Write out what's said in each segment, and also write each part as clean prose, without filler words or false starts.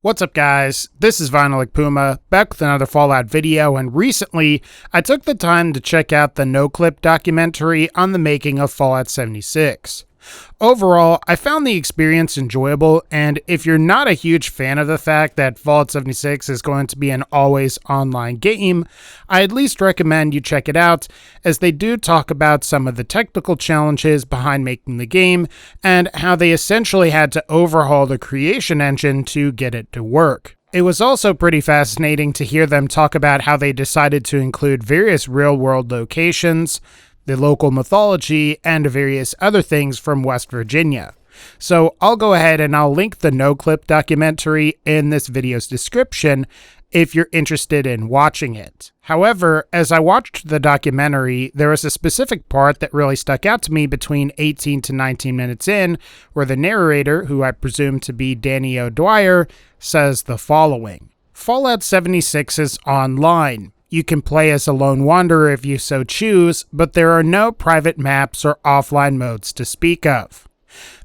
What's up guys, this is VinylicPuma, back with another Fallout video, and recently I took the time to check out the NoClip documentary on the making of Fallout 76. Overall, I found the experience enjoyable, and if you're not a huge fan of the fact that Fallout 76 is going to be an always online game, I at least recommend you check it out, as they do talk about some of the technical challenges behind making the game, and how they essentially had to overhaul the creation engine to get it to work. It was also pretty fascinating to hear them talk about how they decided to include various real-world locations, the local mythology, and various other things from West Virginia. So I'll go ahead and I'll link the NoClip documentary in this video's description if you're interested in watching it. However, as I watched the documentary, there was a specific part that really stuck out to me between 18 to 19 minutes in, where the narrator, who I presume to be Danny O'Dwyer, says the following. Fallout 76 is online. You can play as a lone wanderer if you so choose, but there are no private maps or offline modes to speak of.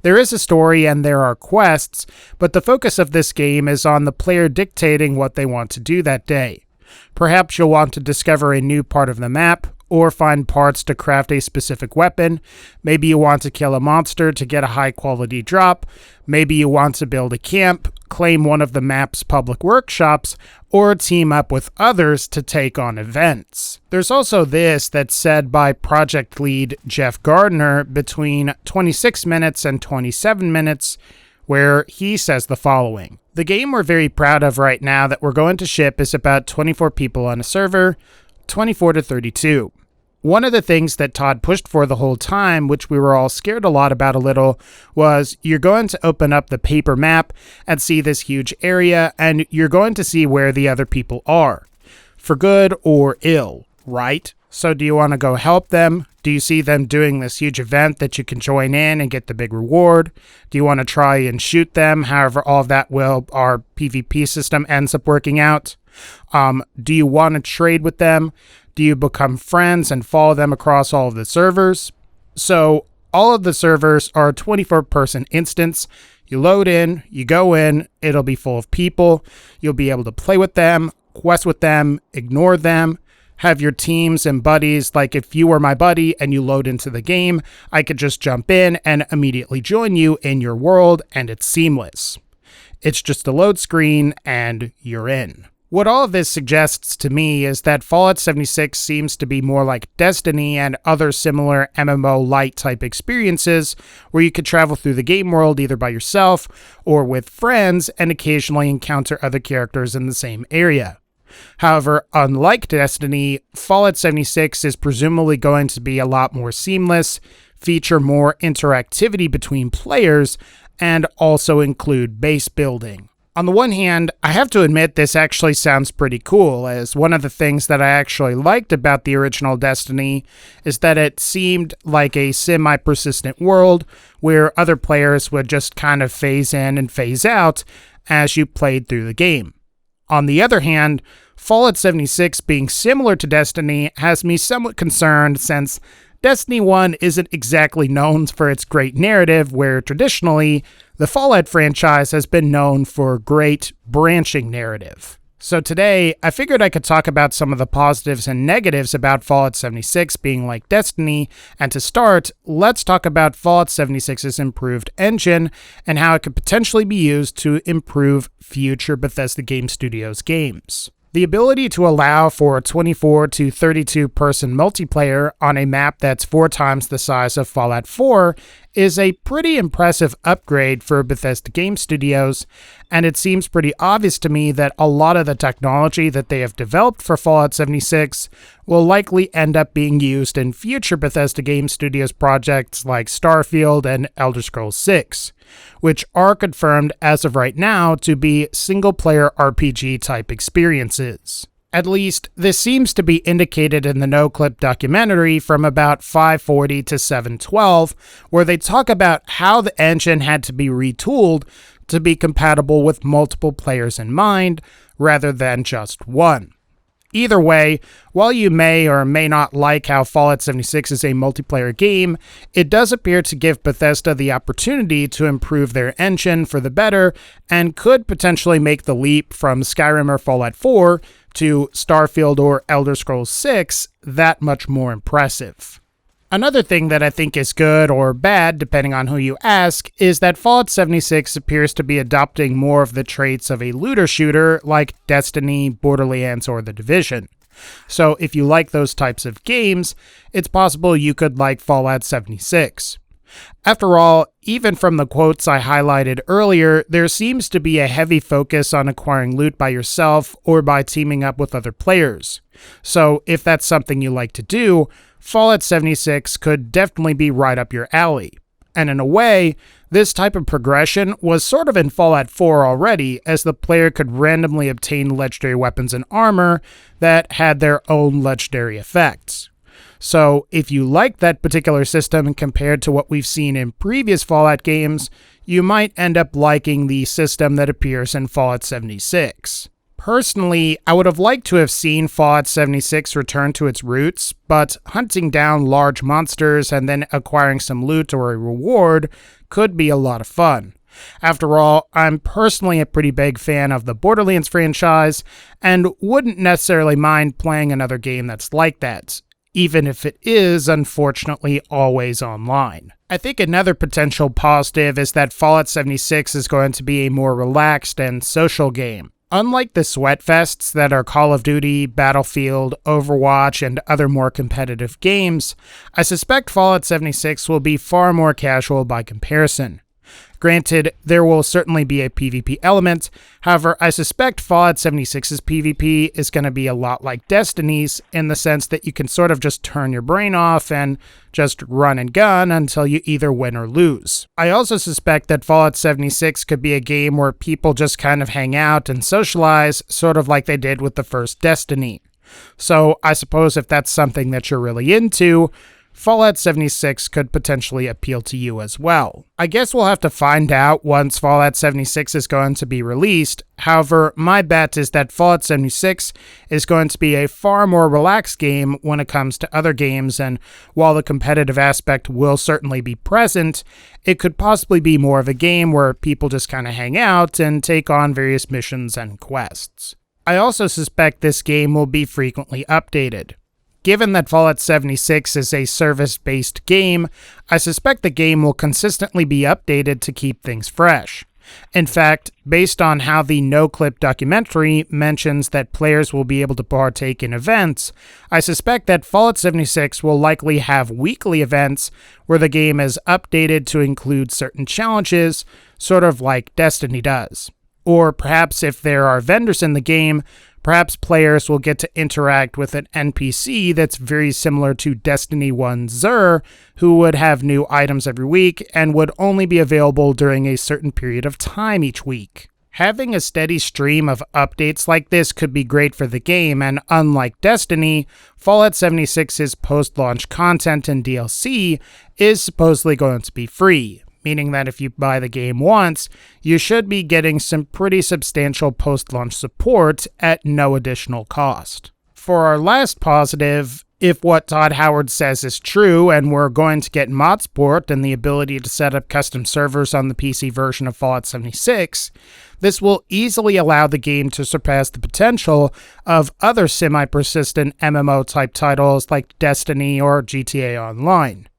There is a story and there are quests, but the focus of this game is on the player dictating what they want to do that day. Perhaps you'll want to discover a new part of the map, or find parts to craft a specific weapon. Maybe you want to kill a monster to get a high-quality drop. Maybe you want to build a camp, claim one of the map's public workshops, or team up with others to take on events. There's also this that's said by project lead Jeff Gardner between 26 minutes and 27 minutes, where he says the following. The game we're very proud of right now that we're going to ship is about 24 people on a server, 24 to 32. One of the things that Todd pushed for the whole time, which we were all scared a lot about a little, was you're going to open up the paper map and see this huge area, and you're going to see where the other people are, for good or ill, right? So do you want to go help them? Do you see them doing this huge event that you can join in and get the big reward? Do you want to try and shoot them? However, all of that will, our PvP system ends up working out. Do you want to trade with them? Do you become friends and follow them across all of the servers? So all of the servers are a 24-person instance. You load in, you go in, it'll be full of people. You'll be able to play with them, quest with them, ignore them, have your teams and buddies. Like if you were my buddy and you load into the game, I could just jump in and immediately join you in your world, and it's seamless. It's just a load screen and you're in. What all of this suggests to me is that Fallout 76 seems to be more like Destiny and other similar MMO-Lite type experiences, where you could travel through the game world either by yourself or with friends and occasionally encounter other characters in the same area. However, unlike Destiny, Fallout 76 is presumably going to be a lot more seamless, feature more interactivity between players, and also include base building. On the one hand, I have to admit this actually sounds pretty cool, as one of the things that I actually liked about the original Destiny is that it seemed like a semi-persistent world where other players would just kind of phase in and phase out as you played through the game. On the other hand, Fallout 76 being similar to Destiny has me somewhat concerned, since Destiny 1 isn't exactly known for its great narrative, where traditionally, the Fallout franchise has been known for great branching narrative. So today, I figured I could talk about some of the positives and negatives about Fallout 76 being like Destiny, and to start, let's talk about Fallout 76's improved engine and how it could potentially be used to improve future Bethesda Game Studios games. The ability to allow for a 24 to 32 person multiplayer on a map that's 4 times the size of Fallout 4 is a pretty impressive upgrade for Bethesda Game Studios, and it seems pretty obvious to me that a lot of the technology that they have developed for Fallout 76 will likely end up being used in future Bethesda Game Studios projects like Starfield and Elder Scrolls 6, which are confirmed as of right now to be single-player RPG-type experiences. At least, this seems to be indicated in the NoClip documentary from about 540 to 712, where they talk about how the engine had to be retooled to be compatible with multiple players in mind, rather than just one. Either way, while you may or may not like how Fallout 76 is a multiplayer game, it does appear to give Bethesda the opportunity to improve their engine for the better and could potentially make the leap from Skyrim or Fallout 4 to Starfield or Elder Scrolls 6 that much more impressive. Another thing that I think is good or bad, depending on who you ask, is that Fallout 76 appears to be adopting more of the traits of a looter shooter like Destiny, Borderlands, or The Division. So if you like those types of games, it's possible you could like Fallout 76. After all, even from the quotes I highlighted earlier, there seems to be a heavy focus on acquiring loot by yourself or by teaming up with other players. So if that's something you like to do, Fallout 76 could definitely be right up your alley. And in a way, this type of progression was sort of in Fallout 4 already, as the player could randomly obtain legendary weapons and armor that had their own legendary effects. So if you like that particular system compared to what we've seen in previous Fallout games, you might end up liking the system that appears in Fallout 76. Personally, I would have liked to have seen Fallout 76 return to its roots, but hunting down large monsters and then acquiring some loot or a reward could be a lot of fun. After all, I'm personally a pretty big fan of the Borderlands franchise, and wouldn't necessarily mind playing another game that's like that, even if it is, unfortunately, always online. I think another potential positive is that Fallout 76 is going to be a more relaxed and social game. Unlike the SWEATFests that are Call of Duty, Battlefield, Overwatch, and other more competitive games, I suspect Fallout 76 will be far more casual by comparison. Granted, there will certainly be a PvP element, however, I suspect Fallout 76's PvP is going to be a lot like Destiny's in the sense that you can sort of just turn your brain off and just run and gun until you either win or lose. I also suspect that Fallout 76 could be a game where people just kind of hang out and socialize, sort of like they did with the first Destiny. So I suppose if that's something that you're really into, Fallout 76 could potentially appeal to you as well. I guess we'll have to find out once Fallout 76 is going to be released. However, my bet is that Fallout 76 is going to be a far more relaxed game when it comes to other games, and while the competitive aspect will certainly be present, it could possibly be more of a game where people just kind of hang out and take on various missions and quests. I also suspect this game will be frequently updated. Given that Fallout 76 is a service-based game, I suspect the game will consistently be updated to keep things fresh. In fact, based on how the NoClip documentary mentions that players will be able to partake in events, I suspect that Fallout 76 will likely have weekly events where the game is updated to include certain challenges, sort of like Destiny does. Or perhaps if there are vendors in the game, perhaps players will get to interact with an NPC that's very similar to Destiny 1 Xur, who would have new items every week and would only be available during a certain period of time each week. Having a steady stream of updates like this could be great for the game, and unlike Destiny, Fallout 76's post-launch content and DLC is supposedly going to be free, meaning that if you buy the game once, you should be getting some pretty substantial post-launch support at no additional cost. For our last positive, if what Todd Howard says is true and we're going to get mod support and the ability to set up custom servers on the PC version of Fallout 76, this will easily allow the game to surpass the potential of other semi-persistent MMO-type titles like Destiny or GTA Online.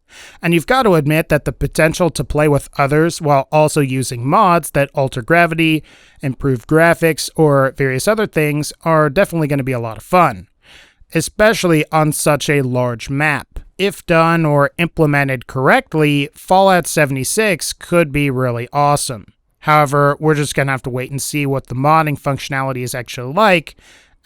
And you've got to admit that the potential to play with others while also using mods that alter gravity, improve graphics, or various other things are definitely going to be a lot of fun, especially on such a large map. If done or implemented correctly, Fallout 76 could be really awesome. However, we're just going to have to wait and see what the modding functionality is actually like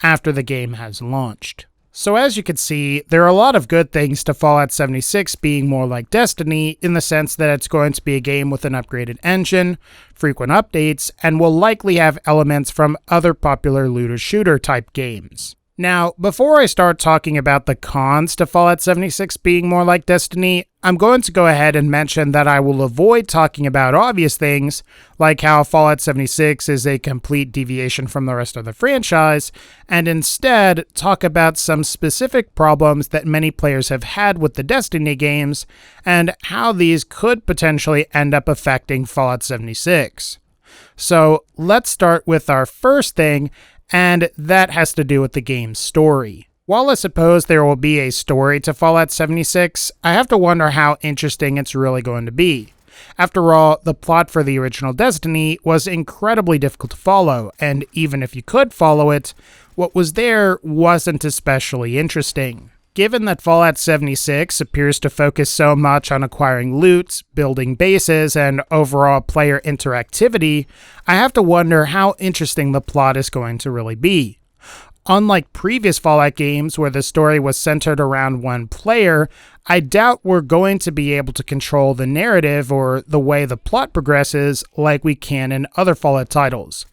after the game has launched. So as you can see, there are a lot of good things to Fallout 76 being more like Destiny in the sense that it's going to be a game with an upgraded engine, frequent updates, and will likely have elements from other popular looter-shooter type games. Now, before I start talking about the cons to Fallout 76 being more like Destiny, I'm going to go ahead and mention that I will avoid talking about obvious things, like how Fallout 76 is a complete deviation from the rest of the franchise, and instead talk about some specific problems that many players have had with the Destiny games, and how these could potentially end up affecting Fallout 76. So let's start with our first thing, and that has to do with the game's story. While I suppose there will be a story to Fallout 76, I have to wonder how interesting it's really going to be. After all, the plot for the original Destiny was incredibly difficult to follow, and even if you could follow it, what was there wasn't especially interesting. Given that Fallout 76 appears to focus so much on acquiring loot, building bases, and overall player interactivity, I have to wonder how interesting the plot is going to really be. Unlike previous Fallout games where the story was centered around one player, I doubt we're going to be able to control the narrative or the way the plot progresses like we can in other Fallout titles.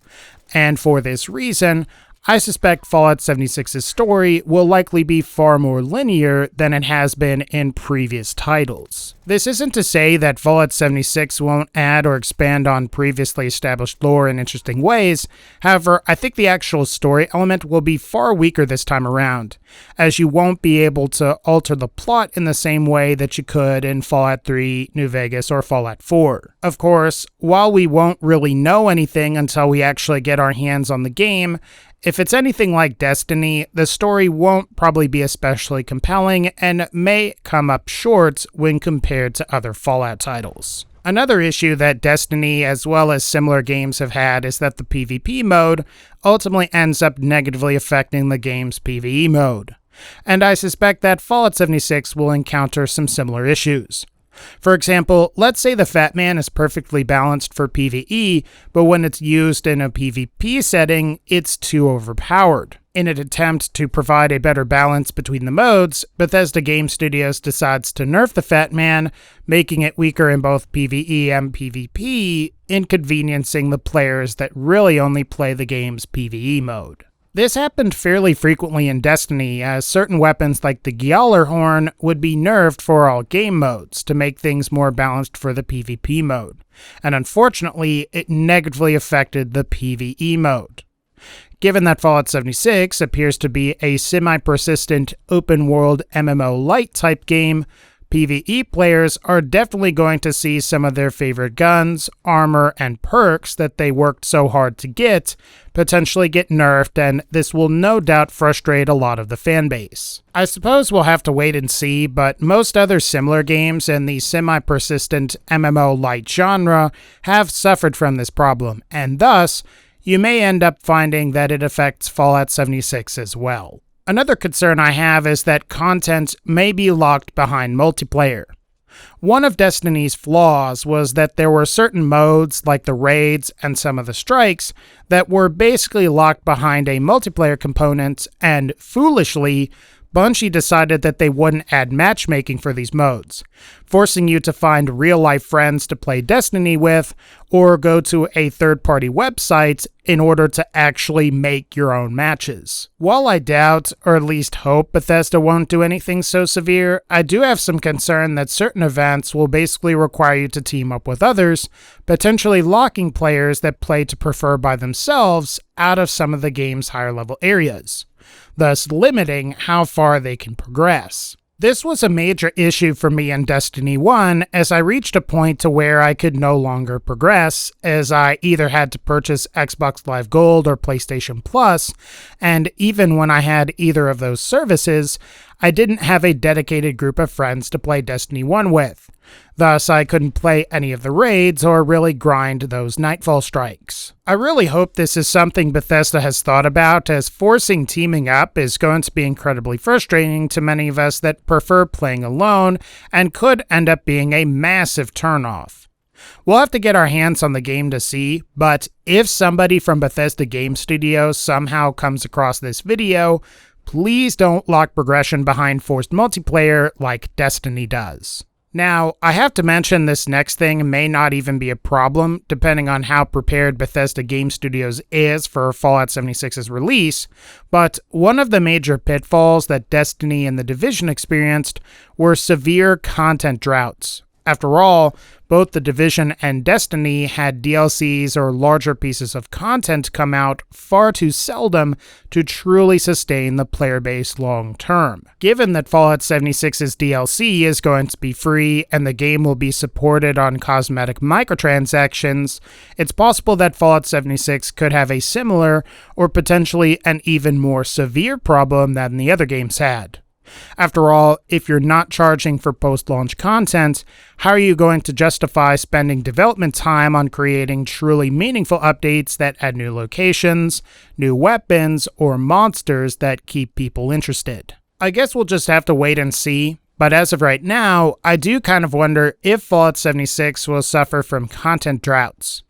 And for this reason, I suspect Fallout 76's story will likely be far more linear than it has been in previous titles. This isn't to say that Fallout 76 won't add or expand on previously established lore in interesting ways. However, I think the actual story element will be far weaker this time around, as you won't be able to alter the plot in the same way that you could in Fallout 3, New Vegas, or Fallout 4. Of course, while we won't really know anything until we actually get our hands on the game, if it's anything like Destiny, the story won't probably be especially compelling and may come up short when compared to other Fallout titles. Another issue that Destiny as well as similar games have had is that the PvP mode ultimately ends up negatively affecting the game's PvE mode. And I suspect that Fallout 76 will encounter some similar issues. For example, let's say the Fat Man is perfectly balanced for PvE, but when it's used in a PvP setting, it's too overpowered. In an attempt to provide a better balance between the modes, Bethesda Game Studios decides to nerf the Fat Man, making it weaker in both PvE and PvP, inconveniencing the players that really only play the game's PvE mode. This happened fairly frequently in Destiny, as certain weapons like the Gyalar Horn would be nerfed for all game modes to make things more balanced for the PvP mode, and unfortunately, it negatively affected the PvE mode. Given that Fallout 76 appears to be a semi-persistent open-world MMO-Lite type game, PvE players are definitely going to see some of their favorite guns, armor, and perks that they worked so hard to get potentially get nerfed, and this will no doubt frustrate a lot of the fanbase. I suppose we'll have to wait and see, but most other similar games in the semi-persistent MMO-Lite genre have suffered from this problem, and thus, you may end up finding that it affects Fallout 76 as well. Another concern I have is that content may be locked behind multiplayer. One of Destiny's flaws was that there were certain modes, like the raids and some of the strikes, that were basically locked behind a multiplayer component, and foolishly, Bungie decided that they wouldn't add matchmaking for these modes, forcing you to find real-life friends to play Destiny with, or go to a third-party website in order to actually make your own matches. While I doubt, or at least hope, Bethesda won't do anything so severe, I do have some concern that certain events will basically require you to team up with others, potentially locking players that play to prefer by themselves out of some of the game's higher-level areas, thus limiting how far they can progress. This was a major issue for me in Destiny 1, as I reached a point to where I could no longer progress, as I either had to purchase Xbox Live Gold or PlayStation Plus, and even when I had either of those services, I didn't have a dedicated group of friends to play Destiny 1 with. Thus, I couldn't play any of the raids or really grind those Nightfall strikes. I really hope this is something Bethesda has thought about, as forcing teaming up is going to be incredibly frustrating to many of us that prefer playing alone and could end up being a massive turnoff. We'll have to get our hands on the game to see, but if somebody from Bethesda Game Studios somehow comes across this video, please don't lock progression behind forced multiplayer like Destiny does. Now, I have to mention this next thing may not even be a problem, depending on how prepared Bethesda Game Studios is for Fallout 76's release, but one of the major pitfalls that Destiny and The Division experienced were severe content droughts. After all, both The Division and Destiny had DLCs or larger pieces of content come out far too seldom to truly sustain the player base long term. Given that Fallout 76's DLC is going to be free and the game will be supported on cosmetic microtransactions, it's possible that Fallout 76 could have a similar or potentially an even more severe problem than the other games had. After all, if you're not charging for post-launch content, how are you going to justify spending development time on creating truly meaningful updates that add new locations, new weapons, or monsters that keep people interested? I guess we'll just have to wait and see, but as of right now, I do kind of wonder if Fallout 76 will suffer from content droughts.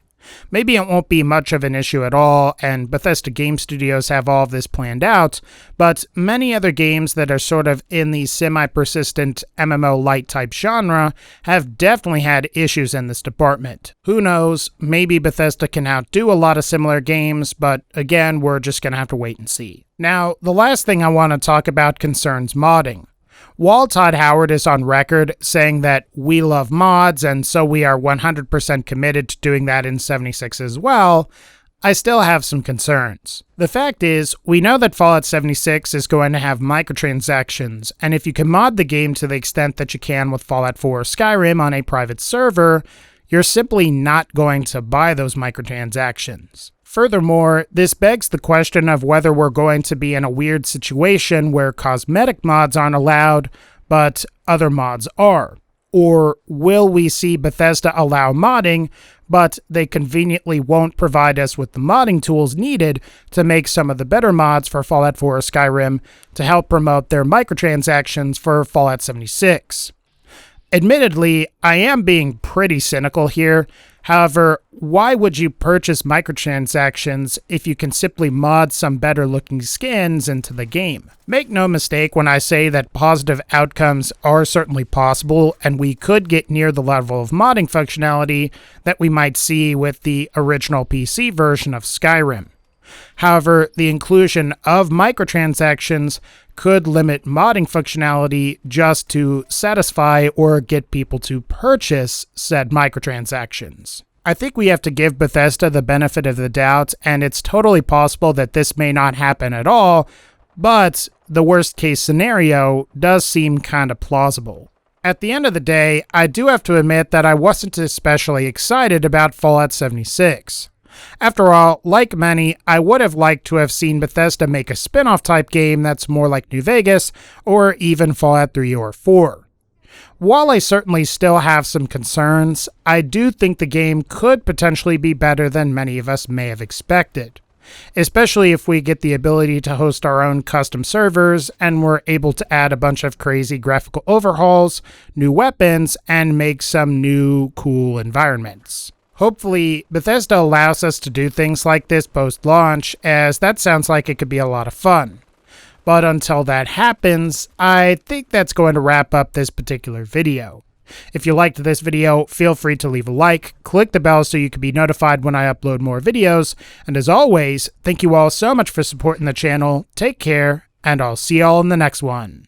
Maybe it won't be much of an issue at all, and Bethesda Game Studios have all of this planned out, but many other games that are sort of in the semi-persistent MMO-Lite type genre have definitely had issues in this department. Who knows, maybe Bethesda can outdo a lot of similar games, but again, we're just gonna have to wait and see. Now, the last thing I want to talk about concerns modding. While Todd Howard is on record saying that we love mods and so we are 100% committed to doing that in 76 as well, I still have some concerns. The fact is, we know that Fallout 76 is going to have microtransactions, and if you can mod the game to the extent that you can with Fallout 4 or Skyrim on a private server, you're simply not going to buy those microtransactions. Furthermore, this begs the question of whether we're going to be in a weird situation where cosmetic mods aren't allowed, but other mods are. Or will we see Bethesda allow modding, but they conveniently won't provide us with the modding tools needed to make some of the better mods for Fallout 4 or Skyrim to help promote their microtransactions for Fallout 76? Admittedly, I am being pretty cynical here. However, why would you purchase microtransactions if you can simply mod some better looking skins into the game? Make no mistake when I say that positive outcomes are certainly possible, and we could get near the level of modding functionality that we might see with the original PC version of Skyrim. However, the inclusion of microtransactions could limit modding functionality just to satisfy or get people to purchase said microtransactions. I think we have to give Bethesda the benefit of the doubt, and it's totally possible that this may not happen at all, but the worst case scenario does seem kind of plausible. At the end of the day, I do have to admit that I wasn't especially excited about Fallout 76. After all, like many, I would have liked to have seen Bethesda make a spin-off type game that's more like New Vegas, or even Fallout 3 or 4. While I certainly still have some concerns, I do think the game could potentially be better than many of us may have expected. Especially if we get the ability to host our own custom servers, and we're able to add a bunch of crazy graphical overhauls, new weapons, and make some new cool environments. Hopefully, Bethesda allows us to do things like this post-launch, as that sounds like it could be a lot of fun. But until that happens, I think that's going to wrap up this particular video. If you liked this video, feel free to leave a like, click the bell so you can be notified when I upload more videos, and as always, thank you all so much for supporting the channel, take care, and I'll see y'all in the next one.